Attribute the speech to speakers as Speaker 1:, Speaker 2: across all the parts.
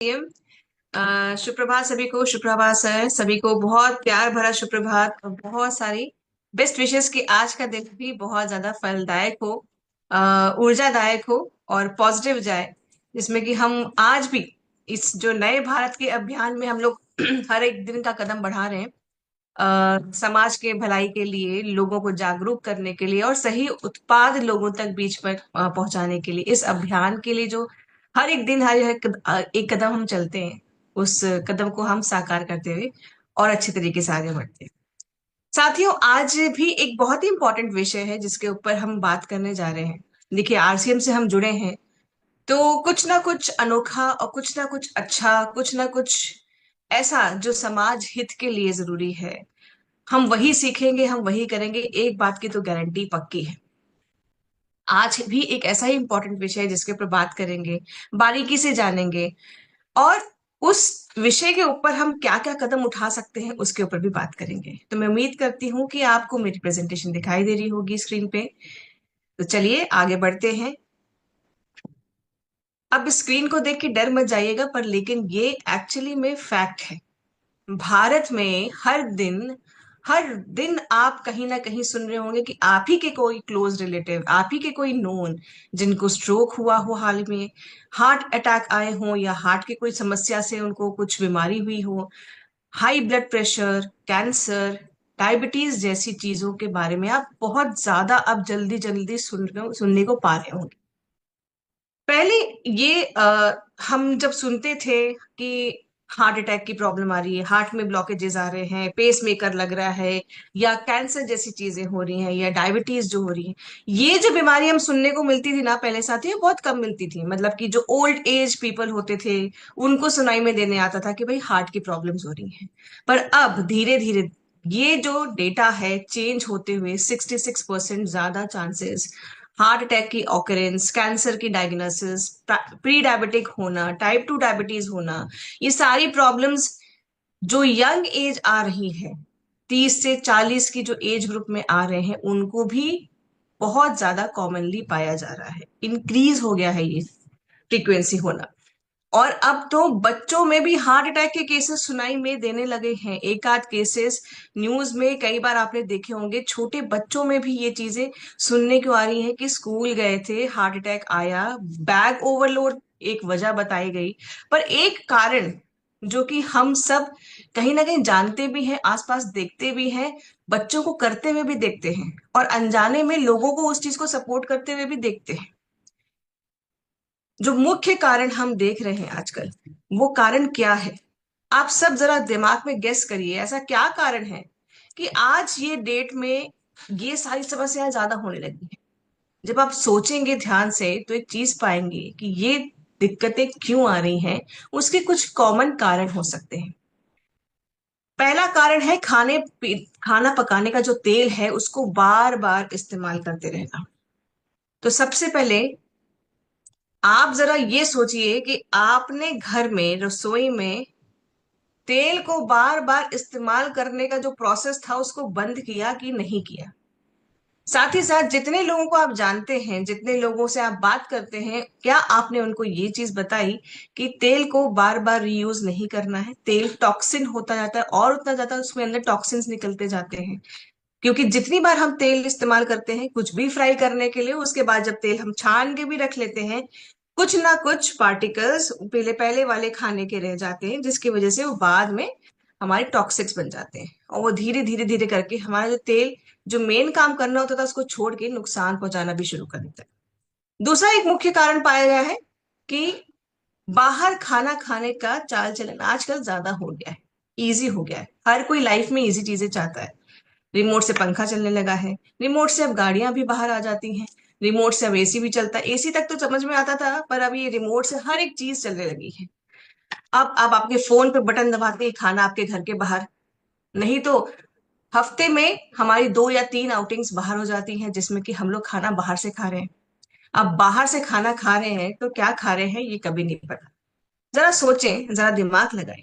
Speaker 1: सुप्रभात सभी को। सुप्रभात सर, सभी को बहुत प्यार भरा सुप्रभात और बहुत सारी बेस्ट विशेष कि आज का दिन भी बहुत ज्यादा फलदायक हो, ऊर्जादायक हो और पॉजिटिव जाए, जिसमें कि हम आज भी इस जो नए भारत के अभियान में हम लोग हर एक दिन का कदम बढ़ा रहे हैं, समाज के भलाई के लिए, लोगों को जागरूक करने के लिए और सही उत्पाद लोगों तक बीच पर पहुंचाने के लिए, इस अभियान के लिए जो हर एक दिन एक कदम हम चलते हैं, उस कदम को हम साकार करते हुए और अच्छे तरीके से आगे बढ़ते हैं। साथियों, आज भी एक बहुत ही इंपॉर्टेंट विषय है जिसके ऊपर हम बात करने जा रहे हैं। देखिए, आरसीएम से हम जुड़े हैं तो कुछ ना कुछ अनोखा और कुछ ना कुछ अच्छा, कुछ ना कुछ ऐसा जो समाज हित के लिए जरूरी है, हम वही सीखेंगे, हम वही करेंगे। एक बात की तो गारंटी पक्की है, आज भी एक ऐसा ही इंपॉर्टेंट विषय है जिसके ऊपर बात करेंगे, बारीकी से जानेंगे और उस विषय के ऊपर हम क्या क्या कदम उठा सकते हैं उसके ऊपर भी बात करेंगे। तो मैं उम्मीद करती हूँ कि आपको मेरी प्रेजेंटेशन दिखाई दे रही होगी स्क्रीन पे। तो चलिए आगे बढ़ते हैं। अब स्क्रीन को देख के डर मत जाइएगा, पर लेकिन ये एक्चुअली में फैक्ट है। भारत में हर दिन आप कहीं ना कहीं सुन रहे होंगे कि आप ही के कोई क्लोज रिलेटिव, आप ही के कोई नोन, जिनको स्ट्रोक हुआ हो हाल में, हार्ट अटैक आए हों या हार्ट की कोई समस्या से उनको कुछ बीमारी हुई हो, high blood pressure, cancer, diabetes जैसी चीजों के बारे में आप बहुत ज्यादा अब जल्दी जल्दी सुनने को पा रहे होंगे। पहले ये हम जब सुनते थे कि हार्ट अटैक की प्रॉब्लम आ रही है, हार्ट में ब्लॉकेजेस आ रहे हैं, पेस मेकर लग रहा है, या कैंसर जैसी चीजें हो रही हैं, या डायबिटीज जो हो रही है, ये जो बीमारी हम सुनने को मिलती थी ना पहले साथी, बहुत कम मिलती थी। मतलब कि जो ओल्ड एज पीपल होते थे उनको सुनाई में देने आता था कि भाई हार्ट की प्रॉब्लम्स हो रही हैं। पर अब धीरे धीरे ये जो डेटा है चेंज होते हुए 66% ज्यादा चांसेस हार्ट अटैक की ऑकरेंस, कैंसर की डायग्नोसिस, प्री डायबिटिक होना, टाइप 2 डायबिटीज होना, ये सारी प्रॉब्लम्स जो यंग एज आ रही है, 30 से 40 की जो एज ग्रुप में आ रहे हैं, उनको भी बहुत ज्यादा कॉमनली पाया जा रहा है। इंक्रीज हो गया है ये फ्रीक्वेंसी होना। और अब तो बच्चों में भी हार्ट अटैक के केसेस सुनाई में देने लगे हैं। एक आध केसेस न्यूज में कई बार आपने देखे होंगे, छोटे बच्चों में भी ये चीजें सुनने को आ रही हैं कि स्कूल गए थे, हार्ट अटैक आया, बैग ओवरलोड एक वजह बताई गई। पर एक कारण जो कि हम सब कहीं ना कहीं जानते भी हैं, आसपास देखते भी हैं, बच्चों को करते हुए भी देखते हैं और अनजाने में लोगों को उस चीज को सपोर्ट करते हुए भी देखते हैं। जो मुख्य कारण हम देख रहे हैं आजकल, वो कारण क्या है? आप सब जरा दिमाग में गेस करिए, ऐसा क्या कारण है कि आज ये डेट में ये सारी समस्याएं ज्यादा होने लगी हैं। जब आप सोचेंगे ध्यान से तो एक चीज पाएंगे कि ये दिक्कतें क्यों आ रही हैं, उसके कुछ कॉमन कारण हो सकते हैं। पहला कारण है खाना पकाने का जो तेल है उसको बार बार इस्तेमाल करते रहना। तो सबसे पहले आप जरा ये सोचिए कि आपने घर में रसोई में तेल को बार बार इस्तेमाल करने का जो प्रोसेस था उसको बंद किया कि नहीं किया। साथ ही साथ जितने लोगों को आप जानते हैं, जितने लोगों से आप बात करते हैं, क्या आपने उनको ये चीज बताई कि तेल को बार बार रीयूज नहीं करना है? तेल टॉक्सिन होता जाता है और उतना ज्यादा उसमें अंदर टॉक्सिन्स निकलते जाते हैं। क्योंकि जितनी बार हम तेल इस्तेमाल करते हैं कुछ भी फ्राई करने के लिए, उसके बाद जब तेल हम छान के भी रख लेते हैं, कुछ ना कुछ पार्टिकल्स पहले पहले वाले खाने के रह जाते हैं, जिसकी वजह से वो बाद में हमारे टॉक्सिक्स बन जाते हैं और वो धीरे धीरे धीरे करके हमारा जो तेल जो मेन काम करना होता था उसको छोड़ के नुकसान पहुंचाना भी शुरू कर देता है। दूसरा एक मुख्य कारण पाया गया है कि बाहर खाना खाने का चाल चलन आजकल ज्यादा हो गया है, इजी हो गया है। हर कोई लाइफ में इजी चीजें चाहता है। रिमोट से पंखा चलने लगा है, रिमोट से अब गाड़ियां भी बाहर आ जाती हैं, रिमोट से अब एसी भी चलता है। एसी तक तो समझ में आता था, पर अब ये रिमोट से हर एक चीज चलने लगी है। अब आपके फोन पे बटन दबाते ही खाना आपके घर के बाहर। नहीं तो हफ्ते में हमारी 2 या 3 आउटिंग्स बाहर हो जाती हैं जिसमें कि हम लोग खाना बाहर से खा रहे हैं। अब बाहर से खाना खा रहे हैं तो क्या खा रहे हैं ये कभी नहीं पता। जरा सोचें, जरा दिमाग लगाएं।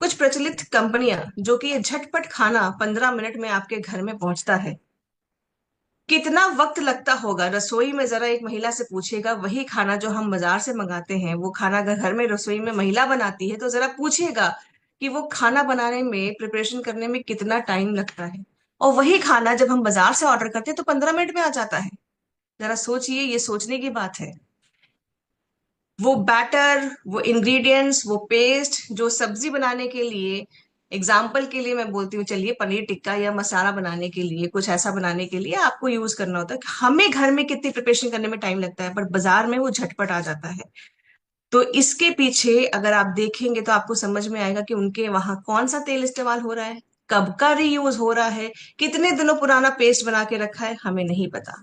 Speaker 1: कुछ प्रचलित कंपनियां जो कि ये झटपट खाना 15 मिनट में आपके घर में पहुंचता है, कितना वक्त लगता होगा रसोई में, जरा एक महिला से पूछिएगा, वही खाना जो हम बाजार से मंगाते हैं, वो खाना अगर घर में रसोई में महिला बनाती है तो जरा पूछिएगा कि वो खाना बनाने में, प्रिपरेशन करने में कितना टाइम लगता है। और वही खाना जब हम बाजार से ऑर्डर करते हैं तो 15 मिनट में आ जाता है। जरा सोचिए, ये सोचने की बात है। वो बैटर, वो इंग्रेडिएंट्स, वो पेस्ट जो सब्जी बनाने के लिए, एग्जाम्पल के लिए मैं बोलती हूँ, चलिए पनीर टिक्का या मसाला बनाने के लिए, कुछ ऐसा बनाने के लिए आपको यूज करना होता है, हमें घर में कितनी प्रिपरेशन करने में टाइम लगता है, पर बाजार में वो झटपट आ जाता है। तो इसके पीछे अगर आप देखेंगे तो आपको समझ में आएगा कि उनके वहां कौन सा तेल इस्तेमाल हो रहा है, कब का रीयूज हो रहा है, कितने दिनों पुराना पेस्ट बना के रखा है, हमें नहीं पता।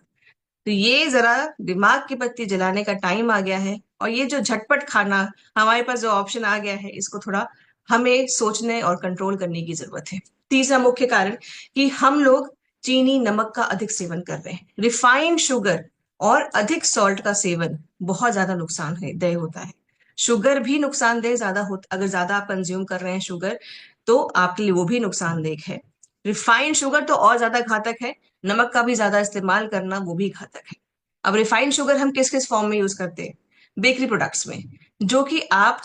Speaker 1: तो ये जरा दिमाग की बत्ती जलाने का टाइम आ गया है। और ये जो झटपट खाना हमारे पास जो ऑप्शन आ गया है, इसको थोड़ा हमें सोचने और कंट्रोल करने की जरूरत है। तीसरा मुख्य कारण कि हम लोग चीनी नमक का अधिक सेवन कर रहे हैं, रिफाइंड शुगर और अधिक सॉल्ट का सेवन बहुत ज्यादा नुकसानदेह होता है। शुगर भी नुकसानदेह ज्यादा होता, अगर ज्यादा आप कंज्यूम कर रहे हैं शुगर, तो आपके लिए वो भी नुकसानदेह है। रिफाइंड शुगर तो और ज्यादा घातक है। नमक का भी ज्यादा इस्तेमाल करना वो भी घातक है। अब रिफाइंड शुगर हम किस किस फॉर्म में यूज करते हैं? बेकरी प्रोडक्ट्स में, जो कि आप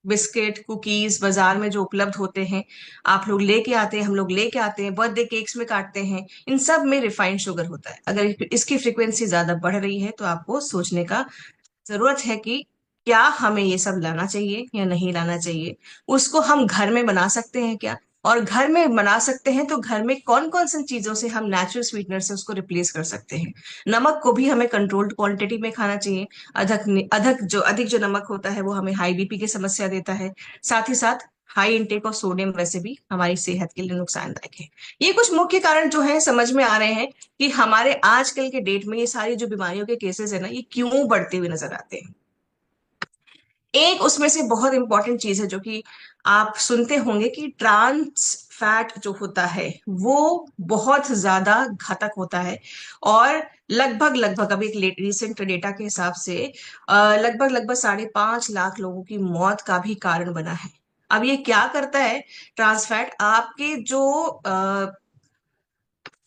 Speaker 1: बिस्किट, कुकीज बाजार में जो उपलब्ध होते हैं, आप लोग लेके आते हैं, हम लोग लेके आते हैं, बर्थडे केक्स में काटते हैं, इन सब में रिफाइंड शुगर होता है। अगर इसकी फ्रीक्वेंसी ज्यादा बढ़ रही है तो आपको सोचने का जरूरत है कि क्या हमें ये सब लाना चाहिए या नहीं लाना चाहिए। उसको हम घर में बना सकते हैं क्या? और घर में बना सकते हैं तो घर में कौन कौन सी चीजों से हम नेचुरल स्वीटनर से उसको रिप्लेस कर सकते हैं। नमक को भी हमें कंट्रोल्ड क्वांटिटी में खाना चाहिए। अधिक जो नमक होता है वो हमें हाई बीपी की समस्या देता है। साथ ही साथ हाई इंटेक ऑफ सोडियम वैसे भी हमारी सेहत के लिए नुकसानदायक है। ये कुछ मुख्य कारण जो है समझ में आ रहे हैं कि हमारे आजकल के डेट में ये सारी जो बीमारियों के केसेस है ना, ये क्यों बढ़ते हुए नजर आते हैं। एक उसमें से बहुत इंपॉर्टेंट चीज है जो कि आप सुनते होंगे कि ट्रांस फैट जो होता है वो बहुत ज्यादा घातक होता है। और लगभग लगभग अभी एक रिसेंट डेटा के हिसाब से लगभग लगभग 5.5 लाख लोगों की मौत का भी कारण बना है। अब ये क्या करता है? ट्रांस फैट आपके जो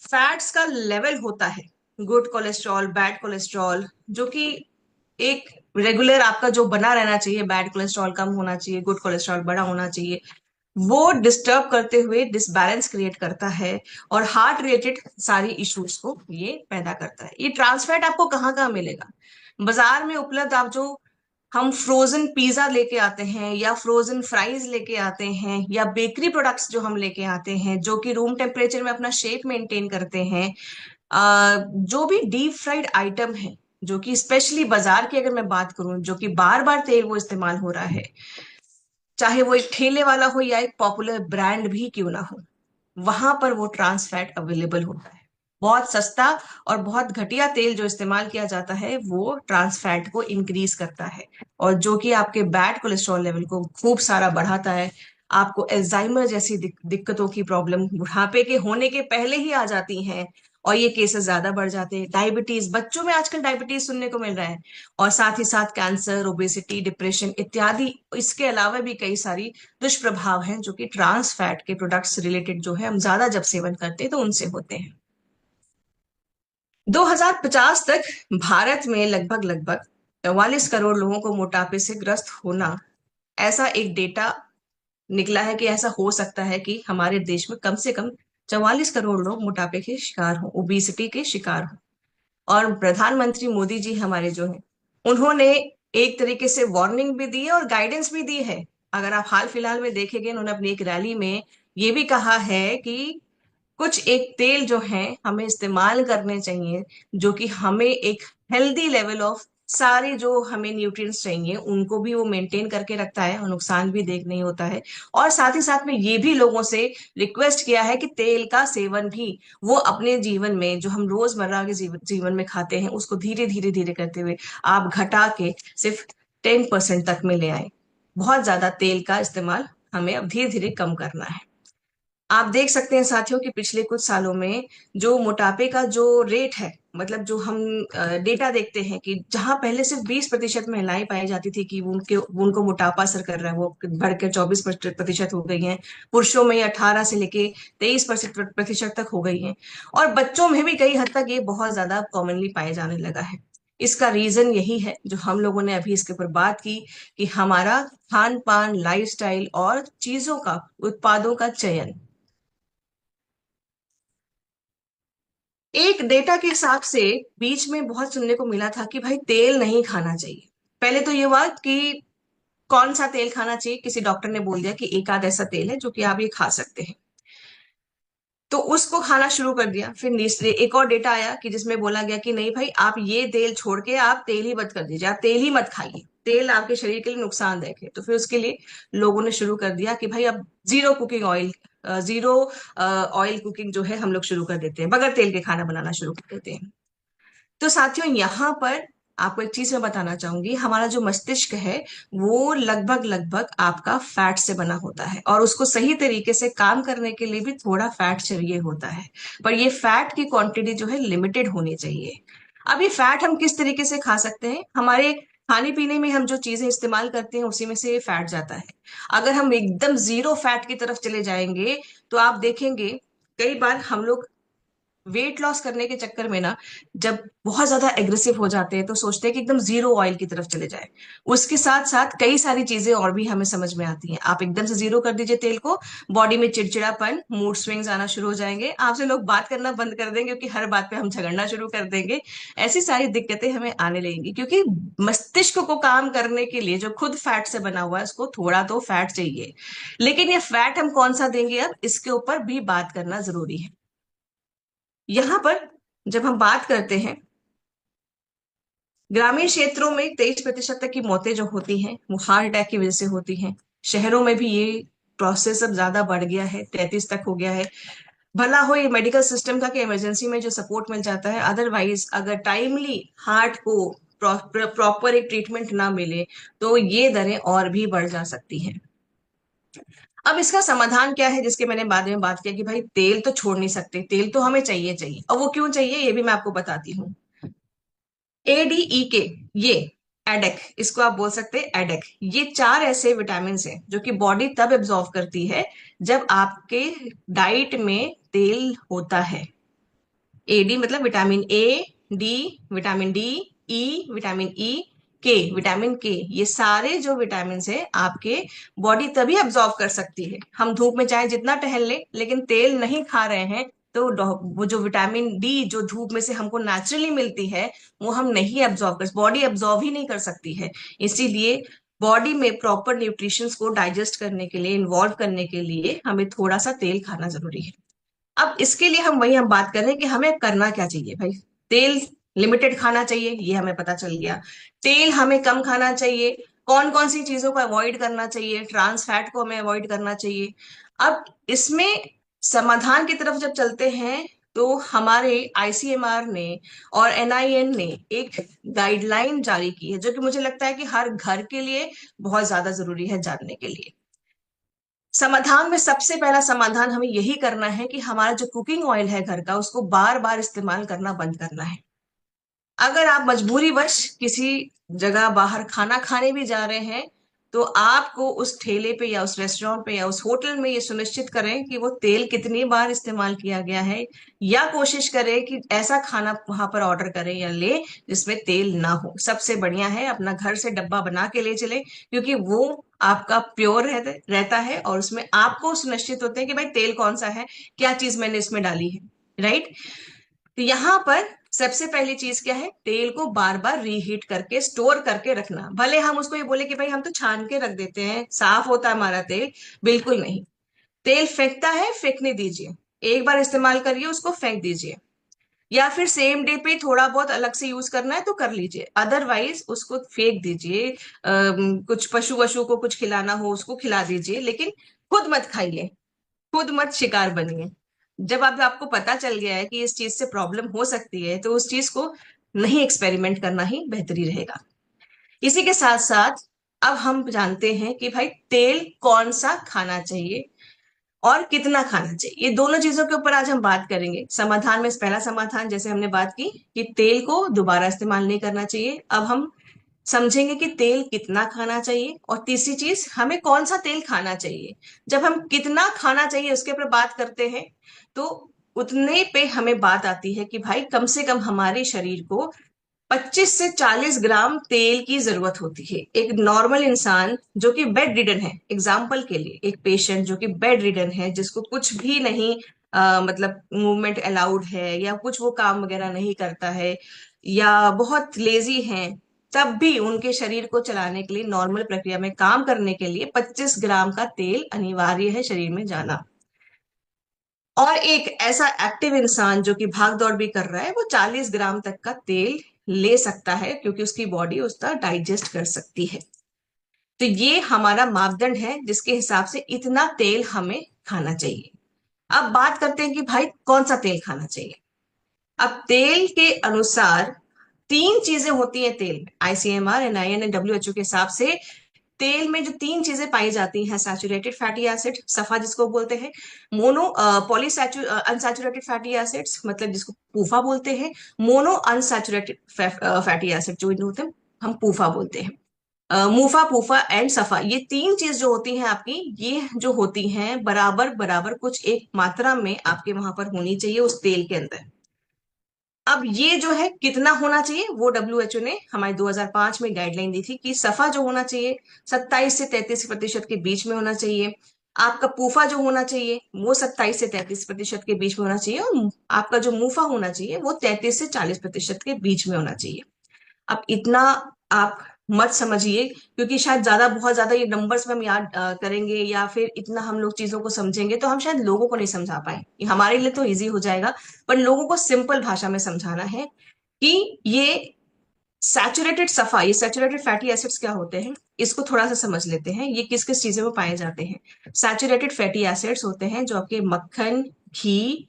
Speaker 1: फैट्स का लेवल होता है, गुड कोलेस्ट्रॉल, बैड कोलेस्ट्रॉल, जो कि एक रेगुलर आपका जो बना रहना चाहिए, बैड कोलेस्ट्रॉल कम होना चाहिए, गुड कोलेस्ट्रॉल बड़ा होना चाहिए, वो डिस्टर्ब करते हुए डिसबैलेंस क्रिएट करता है। और हार्ट रिलेटेड सारी इश्यूज को ये पैदा करता है। ये ट्रांसफैट आपको कहाँ कहाँ मिलेगा? बाजार में उपलब्ध, आप जो हम फ्रोजन पिज्जा लेके आते हैं या फ्रोजन फ्राइज लेके आते हैं या बेकरी प्रोडक्ट्स जो हम लेके आते हैं जो कि रूम टेम्परेचर में अपना शेप मेंटेन करते हैं, जो भी डीप फ्राइड आइटम है, जो कि स्पेशली बाजार की अगर मैं बात करूं, जो कि बार बार तेल वो इस्तेमाल हो रहा है, चाहे वो एक ठेले वाला हो या एक पॉपुलर ब्रांड भी क्यों ना हो, वहां पर वो ट्रांस फैट अवेलेबल होता है। बहुत सस्ता और बहुत घटिया तेल जो इस्तेमाल किया जाता है वो ट्रांस फैट को इंक्रीज करता है, और जो कि आपके बैड कोलेस्ट्रॉल लेवल को खूब सारा बढ़ाता है। आपको एल्जाइमर जैसी दिक्कतों की प्रॉब्लम बुढ़ापे के होने के पहले ही आ जाती हैं, और ये केसेस ज्यादा बढ़ जाते हैं। डायबिटीज, बच्चों में आजकल डायबिटीज सुनने को मिल रहा है। और साथ ही साथ कैंसर, ओबेसिटी, डिप्रेशन इत्यादि, इसके अलावा भी कई सारी दुष्प्रभाव हैं जो कि ट्रांस फैट के प्रोडक्ट्स रिलेटेड जो है हम ज्यादा जब सेवन करते हैं तो उनसे होते हैं। 2050 तक भारत में लगभग लगभग 44 करोड़ लोगों को मोटापे से ग्रस्त होना, ऐसा एक डेटा निकला है कि ऐसा हो सकता है कि हमारे देश में कम से कम 44 करोड़ लोग मोटापे के शिकार हों, ओबेसिटी के शिकार हों। और प्रधानमंत्री मोदी जी हमारे जो हैं, उन्होंने एक तरीके से वार्निंग भी दी है और गाइडेंस भी दी है। अगर आप हाल फिलहाल में देखेंगे, उन्होंने अपनी एक रैली में ये भी कहा है कि कुछ एक तेल जो है हमें इस्तेमाल करने चाहिए, जो कि हमें एक हेल्दी लेवल ऑफ सारे जो हमें न्यूट्रिएंट्स चाहिए उनको भी वो मेंटेन करके रखता है और नुकसान भी देख नहीं होता है। और साथ ही साथ में ये भी लोगों से रिक्वेस्ट किया है कि तेल का सेवन भी वो अपने जीवन में, जो हम रोजमर्रा के जीवन में खाते हैं, उसको धीरे धीरे धीरे करते हुए आप घटा के सिर्फ 10% तक में ले आए। बहुत ज्यादा तेल का इस्तेमाल हमें अब धीरे धीरे कम करना है। आप देख सकते हैं साथियों कि पिछले कुछ सालों में जो मोटापे का जो रेट है, मतलब जो हम डेटा देखते हैं कि जहां पहले सिर्फ 20% महिलाएं पाई जाती थी कि उनके उनको मोटापा असर कर रहा है, वो बढ़कर 24% हो गई हैं। पुरुषों में 18 से लेके 23% तक हो गई हैं। और बच्चों में भी कई हद तक ये बहुत ज्यादा कॉमनली पाए जाने लगा है। इसका रीजन यही है जो हम लोगों ने अभी इसके ऊपर बात की, कि हमारा खान पान, लाइफस्टाइल और चीजों का, उत्पादों का चयन। एक डेटा के हिसाब से बीच में बहुत सुनने को मिला था कि भाई तेल नहीं खाना चाहिए। पहले तो ये हुआ कि कौन सा तेल खाना चाहिए, किसी डॉक्टर ने बोल दिया कि एक आध ऐसा तेल है जो कि आप ये खा सकते हैं, तो उसको खाना शुरू कर दिया। फिर तीसरे एक और डेटा आया कि जिसमें बोला गया कि नहीं भाई, आप ये तेल छोड़ के आप तेल ही मत कर दीजिए, आप तेल ही मत खाइए, तेल आपके शरीर के लिए नुकसानदायक है। तो फिर उसके लिए लोगों ने शुरू कर दिया कि भाई अब zero cooking oil, zero oil cooking जो है हम लोग शुरू कर देते हैं, बगैर तेल के खाना बनाना शुरू कर देते हैं। तो साथियों यहाँ पर आपको एक चीज मैं बताना चाहूंगी, हमारा जो मस्तिष्क है वो लगभग लगभग आपका फैट से बना होता है, और उसको सही तरीके से काम करने के लिए भी थोड़ा फैट चाहिए होता है। पर ये फैट की क्वांटिटी जो है लिमिटेड होनी चाहिए। अब ये फैट हम किस तरीके से खा सकते हैं? हमारे खाने पीने में हम जो चीजें इस्तेमाल करते हैं उसी में से ये फैट जाता है। अगर हम एकदम जीरो फैट की तरफ चले जाएंगे तो आप देखेंगे कई बार हम लोग वेट लॉस करने के चक्कर में ना, जब बहुत ज्यादा एग्रेसिव हो जाते हैं तो सोचते हैं कि एकदम जीरो ऑयल की तरफ चले जाए। उसके साथ साथ कई सारी चीजें और भी हमें समझ में आती हैं। आप एकदम से जीरो कर दीजिए तेल को, बॉडी में चिड़चिड़ापन, मूड स्विंग्स आना शुरू हो जाएंगे, आपसे लोग बात करना बंद कर देंगे क्योंकि हर बात पे हम झगड़ना शुरू कर देंगे। ऐसी सारी दिक्कतें हमें आने लगेंगी क्योंकि मस्तिष्क को काम करने के लिए जो खुद फैट से बना हुआ है उसको थोड़ा तो फैट चाहिए। लेकिन ये फैट हम कौन सा देंगे, अब इसके ऊपर भी बात करना जरूरी है। यहाँ पर जब हम बात करते हैं, ग्रामीण क्षेत्रों में 23% तक की मौतें जो होती हैं वो हार्ट अटैक की वजह से होती हैं। शहरों में भी ये प्रोसेस अब ज्यादा बढ़ गया है, 33 तक हो गया है। भला हो ये मेडिकल सिस्टम का कि इमरजेंसी में जो सपोर्ट मिल जाता है, अदरवाइज अगर टाइमली हार्ट को प्रॉपर एक ट्रीटमेंट ना मिले तो ये दरें और भी बढ़ जा सकती हैं। अब इसका समाधान क्या है, जिसके मैंने बाद में बात किया कि भाई तेल तो छोड़ नहीं सकते, तेल तो हमें चाहिए चाहिए, और वो क्यों चाहिए ये भी मैं आपको बताती हूँ। ADE के, ये एडेक, इसको आप बोल सकते हैं एडेक, ये चार ऐसे विटामिन हैं जो कि बॉडी तब एब्जॉर्व करती है जब आपके डाइट में तेल होता है। AD मतलब vitamin A, D, vitamin D, E, vitamin E, vitamin के, ये सारे जो विटामिन है आपके बॉडी तभी एब्जॉर्व कर सकती है। हम धूप में चाहे जितना टहल ले, लेकिन तेल नहीं खा रहे हैं तो वो जो विटामिन D जो धूप में से हमको नेचुरली मिलती है वो हम नहीं एब्जॉर्व कर, बॉडी एब्जॉर्व ही नहीं कर सकती है। इसीलिए बॉडी में प्रॉपर न्यूट्रिशंस को डाइजेस्ट करने के लिए, इन्वॉल्व करने के लिए हमें थोड़ा सा तेल खाना जरूरी है। अब इसके लिए हम बात कर रहे हैं कि हमें करना क्या चाहिए भाई। तेल लिमिटेड खाना चाहिए, ये हमें पता चल गया। तेल हमें कम खाना चाहिए, कौन कौन सी चीजों को अवॉइड करना चाहिए, ट्रांस फैट को हमें अवॉइड करना चाहिए। अब इसमें समाधान की तरफ जब चलते हैं तो हमारे ICMR ने और NIN ने एक गाइडलाइन जारी की है जो कि मुझे लगता है कि हर घर के लिए बहुत ज्यादा जरूरी है जानने के लिए। समाधान में सबसे पहला समाधान हमें यही करना है कि हमारा जो कुकिंग ऑयल है घर का उसको बार बार इस्तेमाल करना बंद करना है। अगर आप मजबूरीवश किसी जगह बाहर खाना खाने भी जा रहे हैं तो आपको उस ठेले पे या उस रेस्टोरेंट पे या उस होटल में ये सुनिश्चित करें कि वो तेल कितनी बार इस्तेमाल किया गया है, या कोशिश करें कि ऐसा खाना वहां पर ऑर्डर करें या ले जिसमें तेल ना हो। सबसे बढ़िया है अपना घर से डब्बा बना के ले चले, क्योंकि वो आपका प्योर रहता है और उसमें आपको सुनिश्चित होते हैं कि भाई तेल कौन सा है, क्या चीज मैंने इसमें डाली है। राइट। तो यहाँ पर सबसे पहली चीज क्या है, तेल को बार बार रीहीट करके स्टोर करके रखना। भले हम उसको ये बोले कि भाई हम तो छान के रख देते हैं, साफ होता है हमारा तेल, बिल्कुल नहीं। तेल फेंकता है, फेंकने दीजिए। एक बार इस्तेमाल करिए उसको फेंक दीजिए, या फिर सेम डे पे थोड़ा बहुत अलग से यूज करना है तो कर लीजिए, अदरवाइज उसको फेंक दीजिए। कुछ पशु वशु को कुछ खिलाना हो उसको खिला दीजिए, लेकिन खुद मत खाइए, खुद मत शिकार बनिए। जब आप आपको पता चल गया है कि इस चीज से प्रॉब्लम हो सकती है तो उस चीज को नहीं एक्सपेरिमेंट करना ही बेहतरी रहेगा। इसी के साथ साथ अब हम जानते हैं कि भाई तेल कौन सा खाना चाहिए, और कितना खाना चाहिए, ये दोनों चीजों के ऊपर आज हम बात करेंगे। समाधान में पहला समाधान जैसे हमने बात की कि तेल को दोबारा इस्तेमाल नहीं करना चाहिए, अब हम समझेंगे कि तेल कितना खाना चाहिए। और तीसरी चीज, हमें कौन सा तेल खाना चाहिए। जब हम कितना खाना चाहिए उसके ऊपर बात करते हैं तो उतने पे हमें बात आती है कि भाई कम से कम हमारे शरीर को 25 से 40 ग्राम तेल की जरूरत होती है। एक नॉर्मल इंसान जो कि बेड रिडन है, एग्जाम्पल के लिए एक पेशेंट जो कि बेड रिडन है, जिसको कुछ भी नहीं मतलब मूवमेंट अलाउड है या कुछ वो काम वगैरह नहीं करता है या बहुत लेजी है, तब भी उनके शरीर को चलाने के लिए, नॉर्मल प्रक्रिया में काम करने के लिए 25 ग्राम का तेल अनिवार्य है शरीर में जाना। और एक ऐसा एक्टिव इंसान जो कि भाग दौड़ भी कर रहा है वो 40 ग्राम तक का तेल ले सकता है, क्योंकि उसकी बॉडी उसका डाइजेस्ट कर सकती है। तो ये हमारा मापदंड है जिसके हिसाब से इतना तेल हमें खाना चाहिए। अब बात करते हैं कि भाई कौन सा तेल खाना चाहिए। अब तेल के अनुसार तीन चीजें होती हैं तेल में, आईसीएमआर, एनआईएन, डब्ल्यूएचओ के हिसाब से तेल में जो तीन चीजें पाई जाती हैं, सैचुरेटेड फैटी एसिड, सफा जिसको बोलते हैं, मोनो पॉलीसैचु अनसैचुरेटेड फैटी एसिड्स मतलब जिसको पूफा बोलते हैं, मोनो अनसैचुरेटेड फैटी एसिड जो इन्हें होते हैं हम पूफा बोलते हैं। मूफा, पूफा एंड सफा, ये तीन चीज जो होती हैं आपकी, ये जो होती हैं बराबर बराबर कुछ एक मात्रा में आपके वहां पर होनी चाहिए उस तेल के अंदर। अब ये जो है कितना होना चाहिए, वो डब्ल्यूएचओ ने हमारे 2005 में गाइडलाइन दी थी कि सफा जो होना चाहिए 27 से 33% के बीच में होना चाहिए। आपका पूफा जो होना चाहिए वो 27 से 33% के बीच में होना चाहिए, और आपका जो मूफा होना चाहिए वो 33 से 40% के बीच में होना चाहिए। अब इतना आप मत समझिए, क्योंकि शायद ज्यादा, बहुत ज्यादा ये नंबर्स में हम याद करेंगे या फिर इतना हम लोग चीजों को समझेंगे तो हम शायद लोगों को नहीं समझा पाए। ये हमारे लिए तो इजी हो जाएगा, पर लोगों को सिंपल भाषा में समझाना है कि ये सैचुरेटेड सफा, ये सैचुरेटेड फैटी एसिड्स क्या होते हैं, इसको थोड़ा सा समझ लेते हैं। ये किस किस चीजों में पाए जाते हैं। सैचुरेटेड फैटी एसिड्स होते हैं जो आपके मक्खन, घी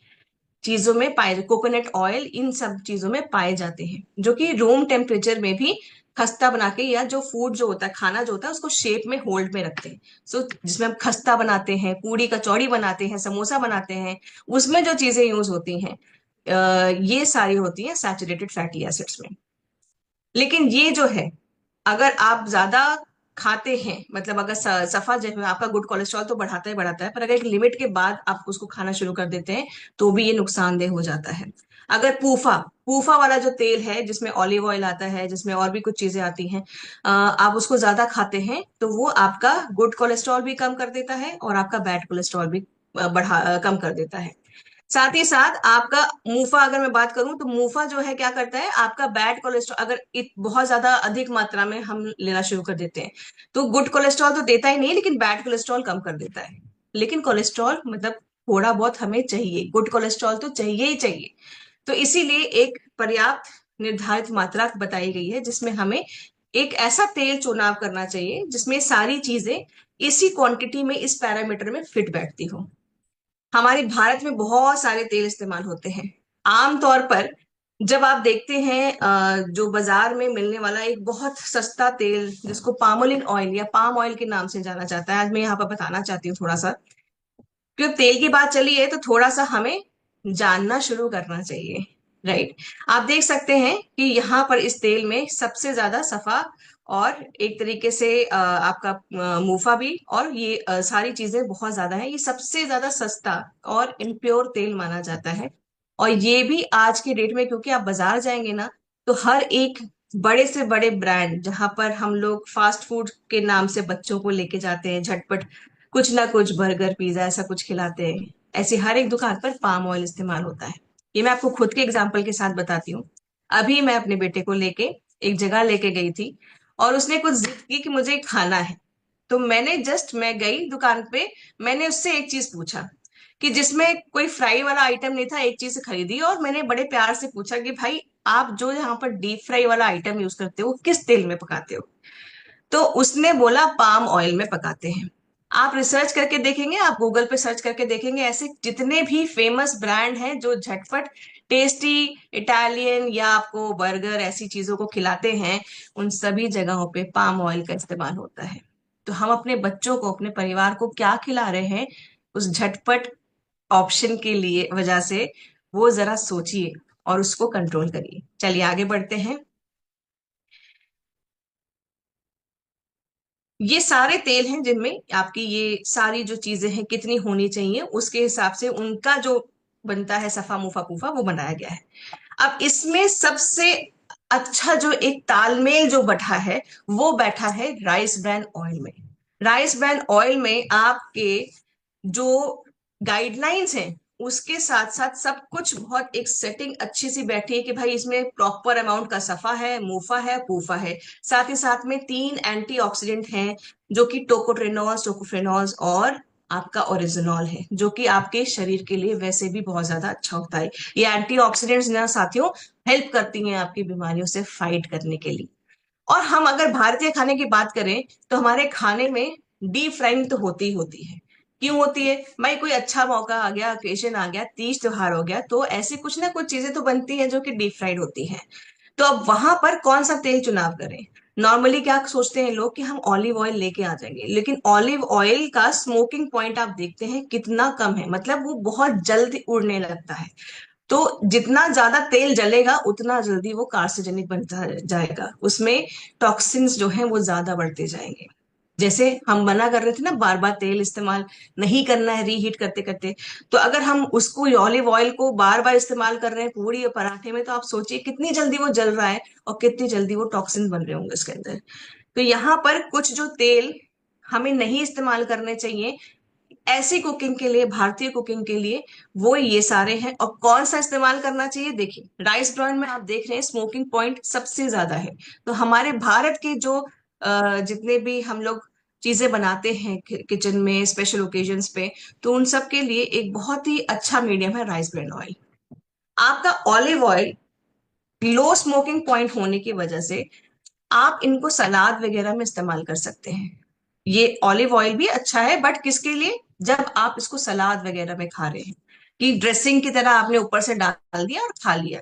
Speaker 1: चीजों में पाए, कोकोनट ऑयल, इन सब चीजों में पाए जाते हैं, जो कि रूम टेम्परेचर में भी खस्ता बना के, या जो फूड जो होता है, खाना जो होता है, उसको शेप में होल्ड में रखते हैं। सो जिसमें हम खस्ता बनाते हैं, पूड़ी कचौड़ी बनाते हैं, समोसा बनाते हैं, उसमें जो चीजें यूज होती हैं ये सारी होती हैं सैचुरेटेड फैटी एसिड्स में। लेकिन ये जो है, अगर आप ज्यादा खाते हैं, मतलब अगर सफा जो है आपका गुड कोलेस्ट्रॉल तो बढ़ाता ही बढ़ाता है, पर अगर एक लिमिट के बाद आप उसको खाना शुरू कर देते हैं तो भी ये नुकसानदेह हो जाता है। अगर पूफा, पूफा वाला जो तेल है जिसमें ऑलिव ऑयल आता है, जिसमें और भी कुछ चीजें आती हैं, आप उसको ज्यादा खाते हैं तो वो आपका गुड कोलेस्ट्रॉल भी कम कर देता है और आपका बैड कोलेस्ट्रॉल भी कम कर देता है। साथ ही साथ आपका मूफा, अगर मैं बात करूं तो मूफा जो है क्या करता है, आपका बैड कोलेस्ट्रॉल अगर बहुत ज्यादा अधिक मात्रा में हम लेना शुरू कर देते हैं तो गुड कोलेस्ट्रॉल तो देता ही नहीं, लेकिन बैड कोलेस्ट्रॉल कम कर देता है। लेकिन कोलेस्ट्रॉल मतलब थोड़ा बहुत हमें चाहिए, गुड कोलेस्ट्रॉल तो चाहिए ही चाहिए। तो इसीलिए एक पर्याप्त निर्धारित मात्रा बताई गई है जिसमें हमें एक ऐसा तेल चुनाव करना चाहिए जिसमें सारी चीजें इसी क्वांटिटी में, इस पैरामीटर में फिट बैठती हो। हमारे भारत में बहुत सारे तेल इस्तेमाल होते हैं। आमतौर पर जब आप देखते हैं जो बाजार में मिलने वाला एक बहुत सस्ता तेल जिसको पामोलिन ऑयल या पाम ऑयल के नाम से जाना जाता है, आज मैं यहाँ पर बताना चाहती हूँ थोड़ा सा, क्योंकि तेल की बात चली है तो थोड़ा सा हमें जानना शुरू करना चाहिए। राइट। आप देख सकते हैं कि यहाँ पर इस तेल में सबसे ज्यादा सफा और एक तरीके से आपका मूफा भी, और ये सारी चीजें बहुत ज्यादा है, ये सबसे ज्यादा सस्ता और इम्प्योर तेल माना जाता है। और ये भी आज के डेट में, क्योंकि आप बाजार जाएंगे ना तो हर एक बड़े से बड़े ब्रांड, जहां पर हम लोग फास्ट फूड के नाम से बच्चों को लेके जाते हैं, झटपट कुछ ना कुछ बर्गर पिज्जा ऐसा कुछ खिलाते हैं, ऐसी हर एक दुकान पर पाम ऑयल इस्तेमाल होता है। ये मैं आपको खुद के एग्जाम्पल के साथ बताती हूँ। अभी मैं अपने बेटे को लेके एक जगह लेके गई थी और उसने कुछ जिद की कि मुझे खाना है। तो मैं गई दुकान पे, मैंने उससे एक चीज पूछा कि जिसमें कोई फ्राई वाला आइटम नहीं था, एक चीज खरीदी और मैंने बड़े प्यार से पूछा कि भाई आप जो यहाँ पर डीप फ्राई वाला आइटम यूज करते हो किस तेल में पकाते हो। तो उसने बोला पाम ऑयल में पकाते हैं। आप रिसर्च करके देखेंगे, आप गूगल पे सर्च करके देखेंगे, ऐसे जितने भी फेमस ब्रांड हैं जो झटपट टेस्टी इटालियन या आपको बर्गर ऐसी चीजों को खिलाते हैं, उन सभी जगहों पे पाम ऑयल का इस्तेमाल होता है। तो हम अपने बच्चों को, अपने परिवार को क्या खिला रहे हैं, उस झटपट ऑप्शन के लिए वजह से वो जरा सोचिए और उसको कंट्रोल करिए। चलिए आगे बढ़ते हैं। ये सारे तेल हैं जिनमें आपकी ये सारी जो चीजें हैं कितनी होनी चाहिए उसके हिसाब से उनका जो बनता है सफा मुफा पूफा वो बनाया गया है। अब इसमें सबसे अच्छा जो एक तालमेल जो बैठा है वो बैठा है राइस ब्रान ऑयल में। राइस ब्रान ऑयल में आपके जो गाइडलाइंस हैं उसके साथ साथ सब कुछ बहुत एक सेटिंग अच्छी सी बैठी है कि भाई इसमें प्रॉपर अमाउंट का सफा है, मूफा है, पूफा है। साथ ही साथ में 3 एंटीऑक्सीडेंट हैं जो कि टोकोट्रेनॉल्स, टोकोफेनॉल्स और आपका ओरिजिनॉल है, जो कि आपके शरीर के लिए वैसे भी बहुत ज्यादा अच्छा होता है। ये एंटीऑक्सीडेंट्स ना साथियों हेल्प करती हैं आपकी बीमारियों से फाइट करने के लिए। और हम अगर भारतीय खाने की बात करें तो हमारे खाने में डीप फ्राइंग तो होती ही होती है। क्यों होती है भाई? कोई अच्छा मौका आ गया, ओकेजन आ गया, तीज त्योहार हो गया, तो ऐसी कुछ ना कुछ चीजें तो बनती हैं जो कि डीप फ्राइड होती हैं। तो अब वहां पर कौन सा तेल चुनाव करें? नॉर्मली क्या सोचते हैं लोग कि हम ऑलिव ऑयल लेके आ जाएंगे, लेकिन ऑलिव ऑयल का स्मोकिंग पॉइंट आप देखते हैं कितना कम है, मतलब वो बहुत जल्द उड़ने लगता है। तो जितना ज्यादा तेल जलेगा उतना जल्दी वो कार्सिजेनिक बनता जाएगा, उसमें टॉक्सिन्स जो हैं वो ज्यादा बढ़ते जाएंगे। जैसे हम मना कर रहे थे ना बार बार तेल इस्तेमाल नहीं करना है रीहीट करते करते, तो अगर हम उसको ऑलिव ऑयल को बार बार इस्तेमाल कर रहे हैं पूरी या पराठे में, तो आप सोचिए कितनी जल्दी वो जल रहा है और कितनी जल्दी वो टॉक्सिन बन रहे होंगे उसके अंदर। तो यहाँ पर कुछ जो तेल हमें नहीं इस्तेमाल करने चाहिए ऐसी कुकिंग के लिए, भारतीय कुकिंग के लिए, वो ये सारे हैं। और कौन सा इस्तेमाल करना चाहिए? देखिए राइस ब्रान में आप देख रहे हैं स्मोकिंग पॉइंट सबसे ज्यादा है। तो हमारे भारत के जो जितने भी हम लोग चीजें बनाते हैं किचन में स्पेशल ओकेजन्स पे, तो उन सब के लिए एक बहुत ही अच्छा मीडियम है राइस ब्रान ऑयल। आपका ऑलिव ऑयल लो स्मोकिंग पॉइंट होने की वजह से आप इनको सलाद वगैरह में इस्तेमाल कर सकते हैं। ये ऑलिव ऑयल भी अच्छा है बट किसके लिए? जब आप इसको सलाद वगैरह में खा रहे हैं, कि ड्रेसिंग की तरह आपने ऊपर से डाल दिया और खा लिया।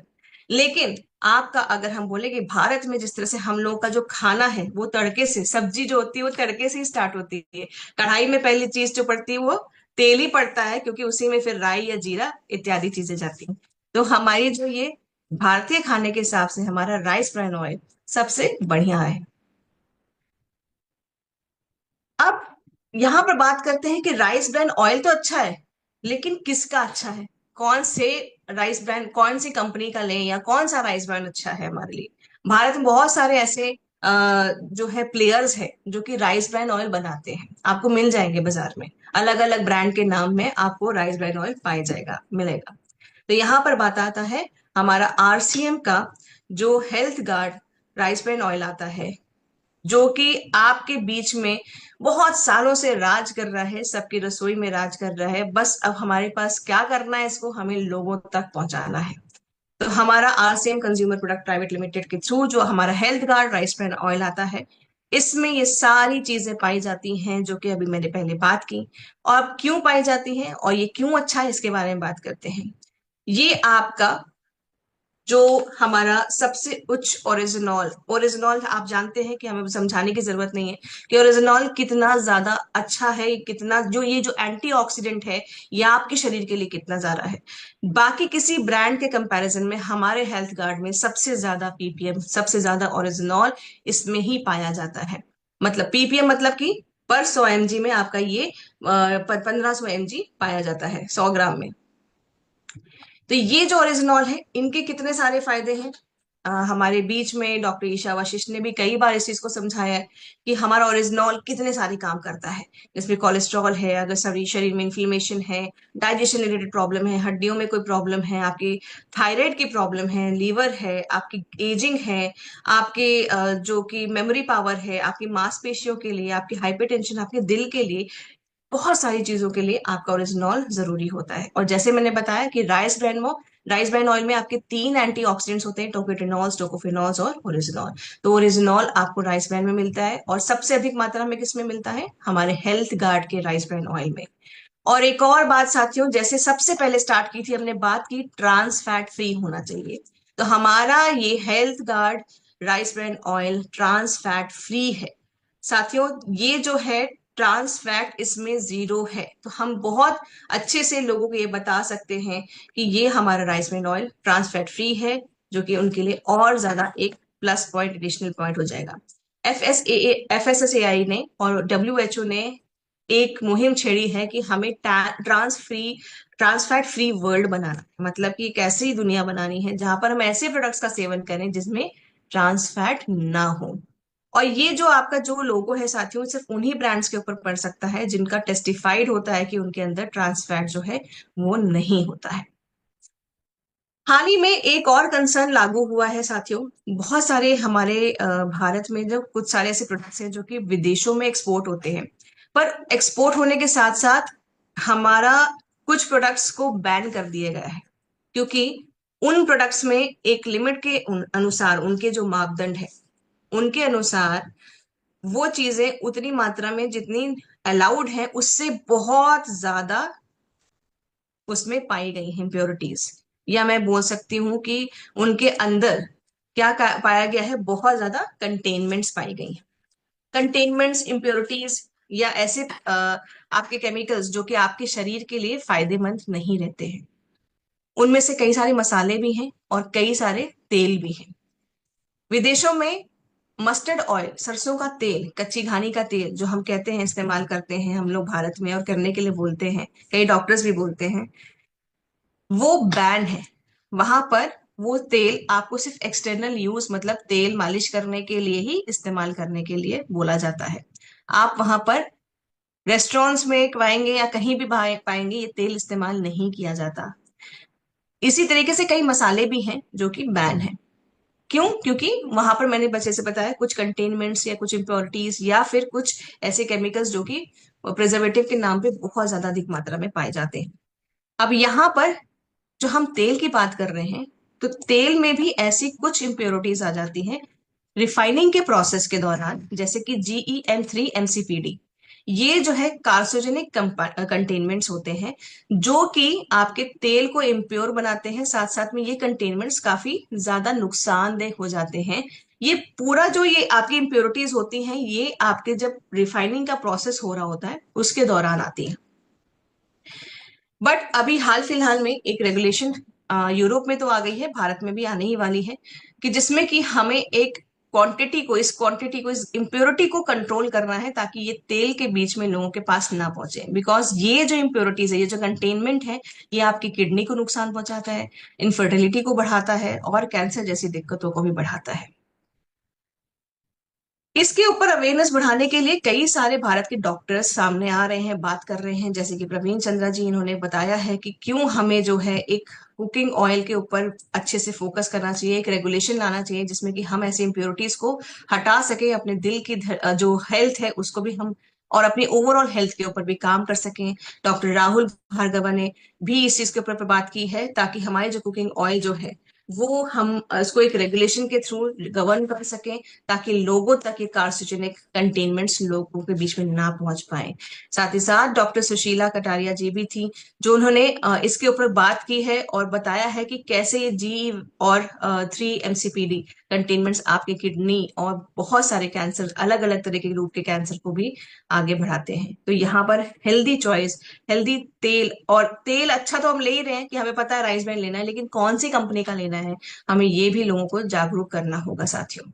Speaker 1: लेकिन आपका अगर हम बोले कि भारत में जिस तरह से हम लोगों का जो खाना है वो तड़के से, सब्जी जो होती है वो तड़के से ही स्टार्ट होती है। कढ़ाई में पहली चीज जो पड़ती है वो तेल ही पड़ता है, क्योंकि उसी में फिर राई या जीरा इत्यादि चीजें जाती हैं। तो हमारी जो ये भारतीय खाने के हिसाब से हमारा राइस ब्रान ऑयल सबसे बढ़िया है। अब यहां पर बात करते हैं कि राइस ब्रान ऑयल तो अच्छा है, लेकिन किसका अच्छा है? कौन से राइस ब्रांड, कौन सी कंपनी का लें, या कौन सा राइस ब्रांड अच्छा है हमारे लिए? भारत में बहुत सारे ऐसे जो है प्लेयर्स है जो कि राइस ब्रान ऑयल बनाते हैं, आपको मिल जाएंगे बाजार में। अलग अलग ब्रांड के नाम में आपको राइस ब्रान ऑयल पाया जाएगा, मिलेगा। तो यहाँ पर बात आता है हमारा आरसीएम का जो health Guard rice bran oil आता है, जो कि आपके बीच में बहुत सालों से राज कर रहा है, सबकी रसोई में राज कर रहा है। बस अब हमारे पास क्या करना है, इसको हमें लोगों तक पहुंचाना है। तो हमारा RCM consumer product private limited के थ्रू जो हमारा health Guard rice bran oil आता है, इसमें ये सारी चीजें पाई जाती हैं जो कि अभी मैंने पहले बात की। और क्यों पाई जाती हैं और ये क्यों अच्छा है इसके बारे में बात करते हैं। ये आपका जो हमारा सबसे उच्च ओरिजिनॉल, ओरिजिनॉल आप जानते हैं कि हमें समझाने की जरूरत नहीं है कि ओरिजिनॉल कितना ज्यादा अच्छा है, कितना जो ये जो एंटीऑक्सीडेंट है ये आपके शरीर के लिए कितना ज्यादा है। बाकी किसी ब्रांड के कंपैरिजन में हमारे हेल्थ गार्ड में सबसे ज्यादा पीपीएम, सबसे ज्यादा ओरिजिनॉल इसमें ही पाया जाता है। मतलब पीपीएम मतलब कि पर 100 mg में आपका ये 1500 mg पाया जाता है 100 ग्राम में। तो ये जो ओरिजिनॉल है इनके कितने सारे फायदे हैं। हमारे बीच में डॉक्टर ईशा वशिष्ठ ने भी कई बार इस चीज को समझाया है कि हमारा ओरिजिनॉल कितने सारे काम करता है। जिसमें कोलेस्ट्रॉल है, अगर शरीर शरीर में इन्फ्लेमेशन है, डाइजेशन रिलेटेड प्रॉब्लम है, हड्डियों में कोई प्रॉब्लम है, आपकी थायराइड की प्रॉब्लम है, लीवर है, आपकी एजिंग है, आपके जो कि मेमोरी पावर है, आपकी मांसपेशियों के लिए, आपकी हाइपरटेंशन, आपके दिल के लिए, बहुत सारी चीजों के लिए आपका ओरिजिनॉल जरूरी होता है। और जैसे मैंने बताया कि राइस ब्रान ऑयल में आपके 3 एंटीऑक्सीडेंट्स होते हैं, टोकोटेनॉल्स, टोकोफेनॉल्स और ओरिजिनॉल। तो ओरिजिनॉल आपको राइस ब्रान में मिलता है, और सबसे अधिक मात्रा में किसमें मिलता है? हमारे हेल्थ गार्ड के राइस ब्रान ऑयल में। और एक और बात साथियों, जैसे सबसे पहले स्टार्ट की थी हमने बात की ट्रांस फैट फ्री होना चाहिए, तो हमारा ये Health Guard rice bran oil trans fat free है। साथियों ये जो है ट्रांस फैट इसमें जीरो है। तो हम बहुत अच्छे से लोगों को ये बता सकते हैं कि ये हमारा rice bran oil trans fat free है, जो कि उनके लिए और ज्यादा एक प्लस पॉइंट, एडिशनल पॉइंट हो जाएगा। FSSAI ने और WHO ने एक मुहिम छेड़ी है कि हमें ट्रांस फैट फ्री वर्ल्ड बनाना है। मतलब कि एक ऐसी दुनिया बनानी है जहां पर हम ऐसे प्रोडक्ट्स का सेवन करें जिसमें ट्रांस फैट ना हो। और ये जो आपका जो लोगो है साथियों, सिर्फ उन्हीं ब्रांड्स के ऊपर पड़ सकता है जिनका टेस्टिफाइड होता है कि उनके अंदर ट्रांस फैट जो है वो नहीं होता है। हाल ही में एक और कंसर्न लागू हुआ है साथियों। बहुत सारे हमारे भारत में जो कुछ सारे ऐसे प्रोडक्ट्स हैं जो कि विदेशों में एक्सपोर्ट होते हैं, पर एक्सपोर्ट होने के साथ साथ हमारा कुछ प्रोडक्ट्स को बैन कर दिया गया है, क्योंकि उन प्रोडक्ट्स में एक लिमिट के अनुसार, उनके जो मापदंड है उनके अनुसार वो चीजें उतनी मात्रा में जितनी अलाउड है उससे बहुत ज्यादा उसमें पाई गई हैं इम्प्योरिटीज। या मैं बोल सकती हूँ कि उनके अंदर क्या पाया गया है, बहुत ज्यादा कंटेनमेंट्स पाई गई हैं। कंटेनमेंट्स, इम्प्योरिटीज या ऐसे आपके केमिकल्स जो कि आपके शरीर के लिए फायदेमंद नहीं रहते हैं। उनमें से कई सारे मसाले भी हैं और कई सारे तेल भी हैं। विदेशों में मस्टर्ड ऑयल, सरसों का तेल, कच्ची घानी का तेल जो हम कहते हैं, इस्तेमाल करते हैं हम लोग भारत में और करने के लिए बोलते हैं, कई डॉक्टर्स भी बोलते हैं, वो बैन है। वहां पर वो तेल आपको सिर्फ एक्सटर्नल यूज, मतलब तेल मालिश करने के लिए ही इस्तेमाल करने के लिए बोला जाता है। आप वहां पर रेस्टोरेंट्स में पाएंगे या कहीं भी पाएंगे ये तेल इस्तेमाल नहीं किया जाता। इसी तरीके से कई मसाले भी हैं जो कि बैन है। क्यों? क्योंकि वहां पर मैंने बच्चे से बताया कुछ कंटेनमेंट्स या कुछ इम्प्योरिटीज या फिर कुछ ऐसे केमिकल्स जो कि प्रिजर्वेटिव के नाम पे बहुत ज्यादा अधिक मात्रा में पाए जाते हैं। अब यहाँ पर जो हम तेल की बात कर रहे हैं, तो तेल में भी ऐसी कुछ इम्प्योरिटीज आ जाती हैं रिफाइनिंग के प्रोसेस के दौरान, जैसे कि GeM3 MCPD। ये जो है कार्सिनोजेनिक कंटेनमेंट्स होते हैं जो कि आपके तेल को इम्प्योर बनाते हैं। साथ साथ में ये कंटेनमेंट्स काफी ज्यादा नुकसानदेह हो जाते हैं। ये पूरा जो ये आपकी इम्प्योरिटीज होती हैं, ये आपके जब रिफाइनिंग का प्रोसेस हो रहा होता है उसके दौरान आती है। बट अभी हाल फिलहाल में एक रेगुलेशन यूरोप में तो आ गई है, भारत में भी आने ही वाली है, कि जिसमें कि हमें एक क्वांटिटी को, इस इम्प्योरिटी को कंट्रोल करना है ताकि ये तेल के बीच में लोगों के पास ना पहुंचे। बिकॉज ये जो इम्प्योरिटीज है, ये जो कंटेनमेंट है, ये आपकी किडनी को नुकसान पहुंचाता है, इनफर्टिलिटी को बढ़ाता है और कैंसर जैसी दिक्कतों को भी बढ़ाता है। इसके ऊपर अवेयरनेस बढ़ाने के लिए कई सारे भारत के डॉक्टर्स सामने आ रहे हैं, बात कर रहे हैं, जैसे कि प्रवीण चंद्रा जी। इन्होंने बताया है कि क्यों हमें जो है एक कुकिंग ऑयल के ऊपर अच्छे से फोकस करना चाहिए, एक रेगुलेशन लाना चाहिए जिसमें कि हम ऐसी इम्प्योरिटीज को हटा सके, अपने दिल की जो हेल्थ है उसको भी हम, और अपनी ओवरऑल हेल्थ के ऊपर भी काम कर सकें। डॉक्टर राहुल भार्गवा ने भी इस चीज के ऊपर बात की है ताकि हमारे जो कुकिंग ऑयल जो है वो हम इसको एक रेगुलेशन के थ्रू गवर्न कर सकें, ताकि लोगों तक ये कार्सिनोजेनिक कंटेनमेंट्स लोगों के बीच में ना पहुंच पाए। साथ ही साथ डॉक्टर सुशीला कटारिया जी भी थी, जो उन्होंने इसके ऊपर बात की है और बताया है कि कैसे ये GeM3 MCPD कंटेनमेंट्स आपके किडनी और बहुत सारे कैंसर, अलग अलग तरह के रूप के कैंसर को भी आगे बढ़ाते हैं। तो यहाँ पर हेल्दी चॉइस, हेल्दी तेल, और तेल अच्छा तो हम ले ही रहे हैं कि हमें पता है राइस ब्रान लेना है, लेकिन कौन सी कंपनी का लेना है, हमें ये भी लोगों को जागरूक करना होगा साथियों।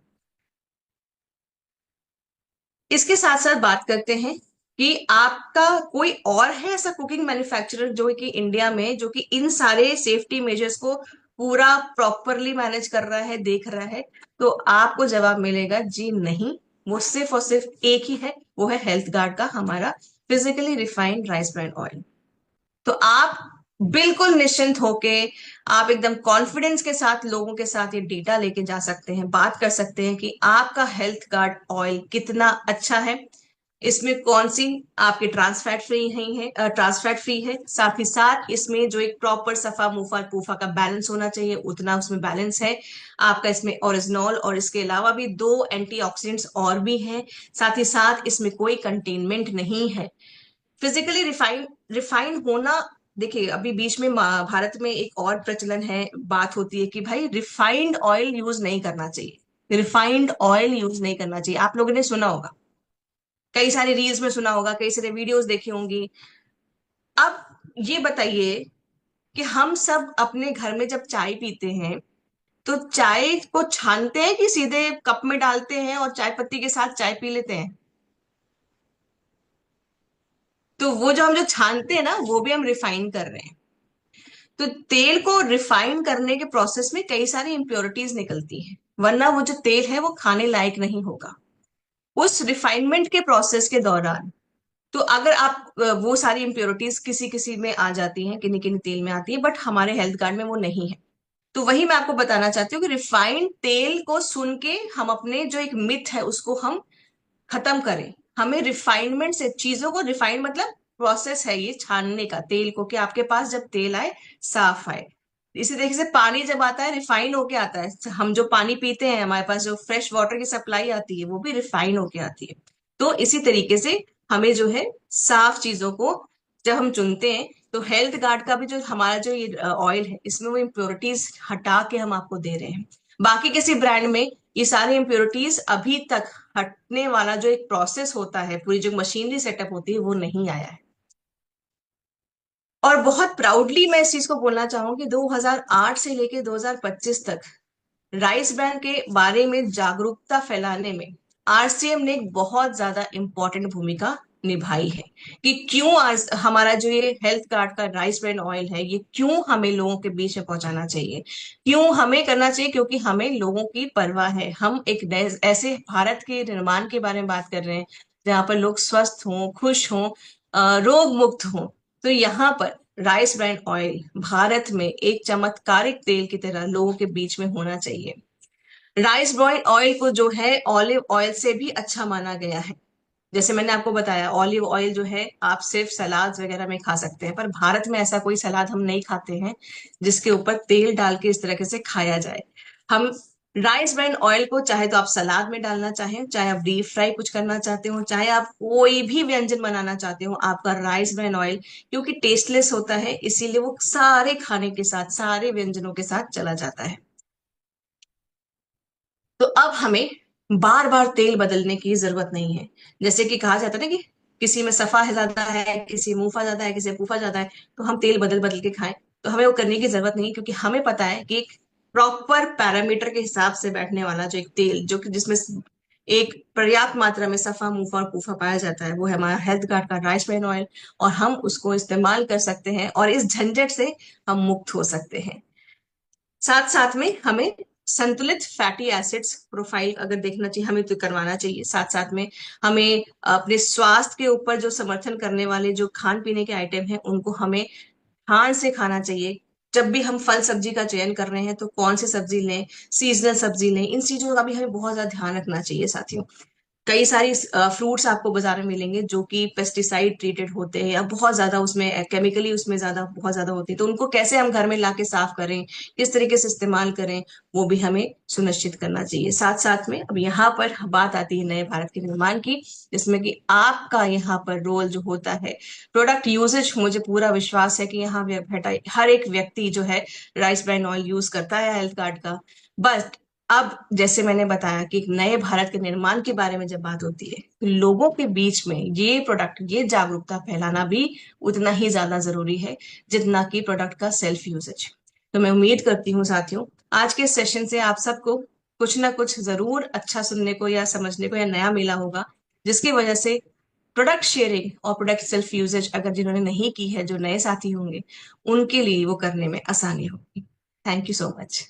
Speaker 1: इसके साथ साथ बात करते हैं कि आपका कोई और है ऐसा कुकिंग मैन्युफैक्चरर जो कि इंडिया में, जो कि इन सारे सेफ्टी मेजर्स को पूरा प्रॉपरली मैनेज कर रहा है, देख रहा है। तो आपको जवाब मिलेगा जी नहीं, वो सिर्फ और सिर्फ एक ही है, वो है हेल्थ गार्ड का हमारा physically refined rice bran oil. तो आप बिल्कुल निश्चिंत होके, आप एकदम कॉन्फिडेंस के साथ लोगों के साथ ये डेटा लेके जा सकते हैं, बात कर सकते हैं कि आपका हेल्थ गार्ड ऑयल कितना अच्छा है, इसमें कौन सी आपके ट्रांस फैट फ्री नहीं है, ट्रांस फैट फ्री है। साथ ही साथ इसमें जो एक प्रॉपर सफा मुफा पूफा का बैलेंस होना चाहिए, उतना उसमें बैलेंस है आपका। इसमें ओरिजिनॉल और इसके अलावा भी 2 एंटीऑक्सीडेंट्स और भी हैं। साथ ही साथ इसमें कोई कंटेनमेंट नहीं है। फिजिकली रिफाइन रिफाइन होना, देखिए अभी बीच में भारत में एक और प्रचलन है, बात होती है कि भाई रिफाइंड ऑयल यूज नहीं करना चाहिए, रिफाइंड ऑयल यूज नहीं करना चाहिए। आप लोगों ने सुना होगा, कई सारे रील्स में सुना होगा, कई सारे वीडियोस देखी होंगी। अब ये बताइए कि हम सब अपने घर में जब चाय पीते हैं तो चाय को छानते हैं कि सीधे कप में डालते हैं और चाय पत्ती के साथ चाय पी लेते हैं? तो वो जो हम जो छानते हैं ना, वो भी हम रिफाइन कर रहे हैं। तो तेल को रिफाइन करने के प्रोसेस में कई सारी इम्प्योरिटीज निकलती हैं, वरना वो जो तेल है वो खाने लायक नहीं होगा। उस रिफाइनमेंट के प्रोसेस के दौरान, तो अगर आप वो सारी इम्प्योरिटीज किसी किसी में आ जाती हैं, किन्हीं किन्हीं तेल में आती है, बट हमारे हेल्थ कार्ड में वो नहीं है। तो वही मैं आपको बताना चाहती हूँ कि रिफाइंड तेल को सुन के हम अपने जो एक मिथ है उसको हम खत्म करें। हमें रिफाइनमेंट से चीजों को, रिफाइन मतलब प्रोसेस है ये छानने का तेल को, कि आपके पास जब तेल आए, साफ आए। इसी तरीके से पानी जब आता है रिफाइन होके आता है। हम जो पानी पीते हैं, हमारे पास जो फ्रेश वाटर की सप्लाई आती है वो भी रिफाइन होके आती है। तो इसी तरीके से हमें जो है साफ चीजों को जब हम चुनते हैं, तो हेल्थ गार्ड का भी जो हमारा जो ये ऑयल है, इसमें वो इम्प्योरिटीज हटा के हम आपको दे रहे हैं। बाकी किसी ब्रांड में ये सारी इम्प्योरिटीज अभी तक हटने वाला जो एक प्रोसेस होता है, पूरी जो मशीनरी सेटअप होती है, वो नहीं आया है। और बहुत प्राउडली मैं इस चीज को बोलना चाहूंगी, 2008 से लेके 2025 तक राइस ब्रांड के बारे में जागरूकता फैलाने में आरसीएम ने एक बहुत ज्यादा इंपॉर्टेंट भूमिका निभाई है। कि क्यों आज हमारा जो ये हेल्थ कार्ड का राइस ब्रांड ऑयल है, ये क्यों हमें लोगों के बीच में पहुंचाना चाहिए, क्यों हमें करना चाहिए? क्योंकि हमें लोगों की परवाह है। हम एक ऐसे भारत के निर्माण के बारे में बात कर रहे हैं जहां पर लोग स्वस्थ हों, खुश हों, रोग मुक्त हों। तो यहाँ पर राइस ब्रांड ऑयल भारत में एक चमत्कारिक तेल की तरह लोगों के बीच में होना चाहिए। राइस ब्रांड ऑयल को जो है ऑलिव ऑयल से भी अच्छा माना गया है। जैसे मैंने आपको बताया, ऑलिव ऑयल जो है आप सिर्फ सलाद वगैरह में खा सकते हैं, पर भारत में ऐसा कोई सलाद हम नहीं खाते हैं जिसके ऊपर तेल डाल के इस तरीके से खाया जाए। हम राइस ब्रांड ऑयल को चाहे तो आप सलाद में डालना चाहें, चाहे आप डीप फ्राई कुछ करना चाहते हो, चाहे आप कोई भी व्यंजन बनाना चाहते हो, आपका राइस ब्रांड ऑयल क्योंकि टेस्टलेस होता है, इसीलिए वो सारे खाने के साथ, सारे व्यंजनों के साथ चला जाता है। तो अब हमें बार बार तेल बदलने की जरूरत नहीं है। जैसे कि कहा जाता है ना कि किसी में सफा है ज्यादा है, किसी मुंफा ज्यादा है, किसी में फूफा ज्यादा है, तो हम तेल बदल बदल के खाएं। तो हमें वो करने की जरूरत नहीं, क्योंकि हमें पता है कि एक प्रॉपर पैरामीटर के हिसाब से बैठने वाला जो एक तेल, जो कि जिसमें एक पर्याप्त मात्रा में सफा, मुंफा और फूफा पाया जाता है, वो है हमारा हेल्थ गार्ड का राइस ब्रान ऑयल। और हम उसको इस्तेमाल कर सकते हैं और इस झंझट से हम मुक्त हो सकते हैं। साथ साथ में हमें संतुलित फैटी एसिड्स प्रोफाइल अगर देखना चाहिए, हमें तो करवाना चाहिए। साथ साथ में हमें अपने स्वास्थ्य के ऊपर जो समर्थन करने वाले जो खान पीने के आइटम हैं, उनको हमें ध्यान से खाना चाहिए। जब भी हम फल सब्जी का चयन कर रहे हैं तो कौन सी सब्जी लें, सीजनल सब्जी लें, इन चीजों का भी हमें बहुत ज्यादा ध्यान रखना चाहिए साथियों। कई सारी फ्रूट्स आपको बाजार में मिलेंगे जो कि पेस्टिसाइड ट्रीटेड होते हैं, या बहुत ज्यादा उसमें केमिकली उसमें ज्यादा बहुत ज्यादा होती है। तो उनको कैसे हम घर में लाके साफ करें, किस तरीके से इस्तेमाल करें, वो भी हमें सुनिश्चित करना चाहिए। साथ साथ में अब यहाँ पर बात आती है नए भारत के निर्माण की, जिसमें कि आपका यहाँ पर रोल जो होता है प्रोडक्ट यूजेज। मुझे पूरा विश्वास है कि यहाँ हर एक व्यक्ति जो है राइस ब्रान ऑयल यूज करता है हेल्थ कार्ड का। बस अब जैसे मैंने बताया कि एक नए भारत के निर्माण के बारे में जब बात होती है, तो लोगों के बीच में ये प्रोडक्ट, ये जागरूकता फैलाना भी उतना ही ज्यादा जरूरी है जितना कि प्रोडक्ट का सेल्फ यूजेज। तो मैं उम्मीद करती हूँ साथियों, आज के सेशन से आप सबको कुछ ना कुछ जरूर अच्छा सुनने को या समझने को या नया मिला होगा, जिसकी वजह से प्रोडक्ट शेयरिंग और प्रोडक्ट सेल्फ यूजेज अगर जिन्होंने नहीं की है, जो नए साथी होंगे, उनके लिए वो करने में आसानी होगी। Thank you so much.